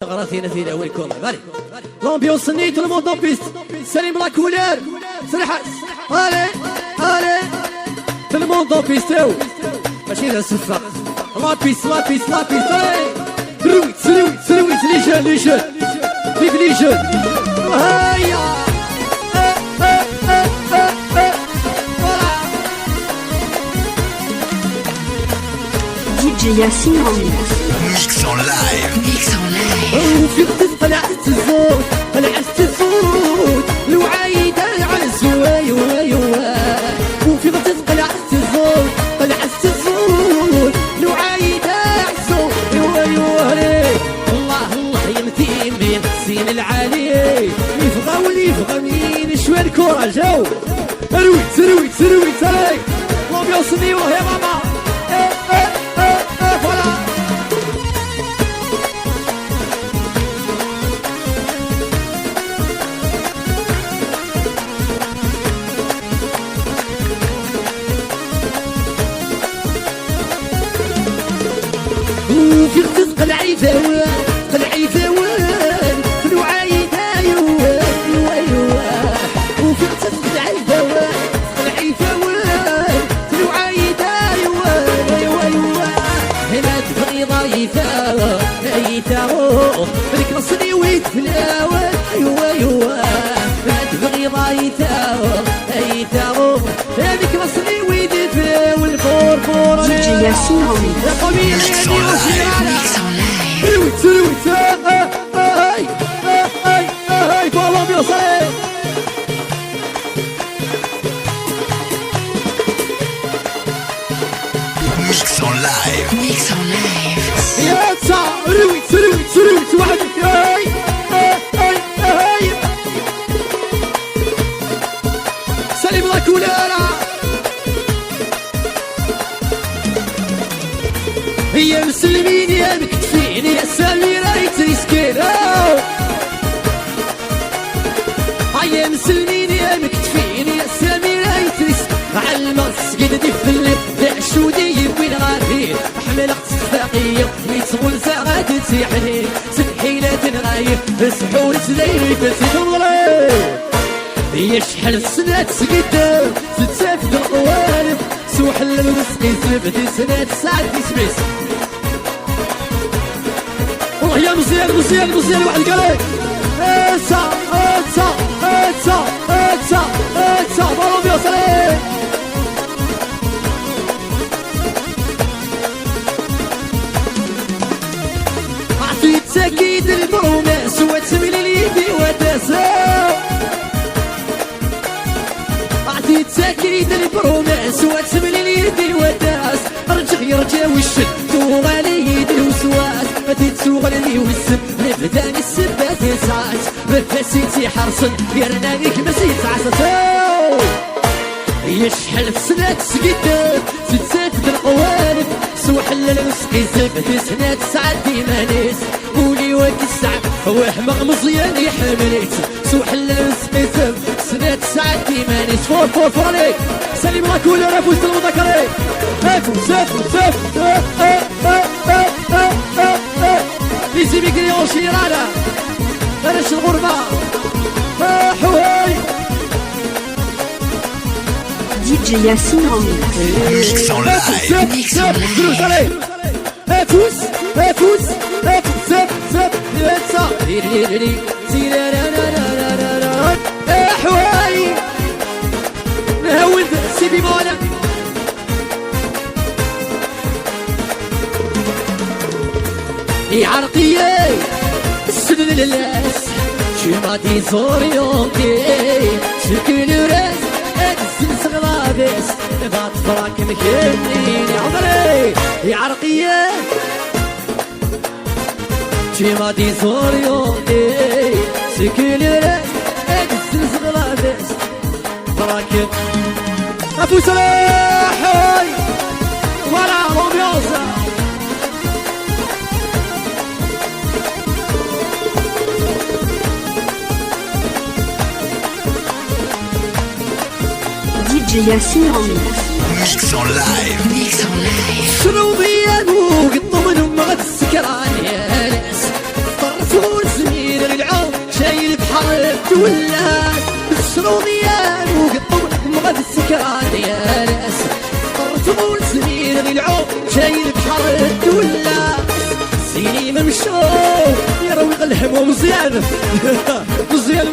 غراثينا في ويلكم غالي لامبيونس نيت الموند بيست سليم لا كولير سرحة الي الي في الموند بيستو ماشي ذا السفة لا بيست لا بيست لا بيست سلويت سلويت سلويت ليجون ليجون فيك ليجون هيا DJ Yacine en Mix en live. mix en live. وفي غدد طلعت الزود طلعت الزود الوعايدة على الزواي واي واي وفي غدد طلعت الزود طلعت الزود الوعايدة على الزواي واي واي الله الله يمتين بين السين العالي يفغى واللي يفغى مين شوي الكورة جو رويت رويت رويت عليك لامبيونس نيوه يا ماما فوالا وفي غدد قلعي ثوان قلعي ثوان في الوعايد ايوان ايوان وفي غدد قلعي ثوان قلعي ثوان في الوعايد ايوان ايوان هنا تبغي ضايفه ايتاو فيك نصني ويتفلاوان ايوان هنا تبغي ضايفه ايتاو هذيك نصني ويتفلاو والفور DJ Yacine en mix. يا قبيله Mix en live. Mix en live. سلويت سلويت هاي هاي هاي فوالله بيوصل Mix en live. Mix en live. يا تسع سلويت سلويت سلويت وحدك هاي هاي هاي سليم لا كوليرا يا مسلمين يا مكتفين يا سميرة يتريسكين يا مسلمين يا مكتفين يا سميرة يتريسكين على المسجد دي في الليل دعشودي وين غادي احمل اقتصاقية ويتغول ساعات تسيحني سنحيلة تنغاية سحور سليل فتدوري يشحن السنة تسقدم تتسافد القوالب سوحل الرزق يسلب سنة ساعات يسبس والله يا مزيان مزيان مزيان واحد قال لك اتسا اتسا اتسا اتسا اتسا بالو بيوصل عطيت تأكيد البروماس وتملي اليدي وتسا عطيت تأكيد البروماس وتملي اليدي وتاس رجع يرجع وشد توغالي يدي وسواس ما تتسوغلي وسم نبداني السبات ساعات بفاسيتي حرصن يرنانيك مسيت عساسو يشحل في سنة تسقدم تتسافد القوارب سوحل الوسقي زبد سنة ساعات ديمانيس قولي وك السعب وحمق مزيان يحمليت سوحل الوسقي زبد سنة ساعات ديمانيس فور فور فور عليك سليم لا كولير فوز المذكرين فوز فوز ليزي بيكري وشيرانا فرش الغربة حواي DJ Yacine en mix. Mix en live. Mix en live. فلوس عليه فوز فوز زب زب يتسا ريريري سيرارارارارارار حواي نهود سيبي مولا عرقية السدد للاس شي ما تيزور يومكي شكل راس الزنس غلابس بات فراك مكملين عمري عرقية شي ما تيزور يومكي شكل راس الزنس غلابس فراك ابو سلاحي ورا روميوزا DJ Yacine en mix. Mix en live. Mix en live. شنو بيا ابوك الضمن وما السكران يا ناس طرف الدولات الشرو ديالو قطو مغاد السكران ديالاس رتبو السنين غي العوب جاي البحر الدولات سيني ممشو يروي الهمو مزيان مزيان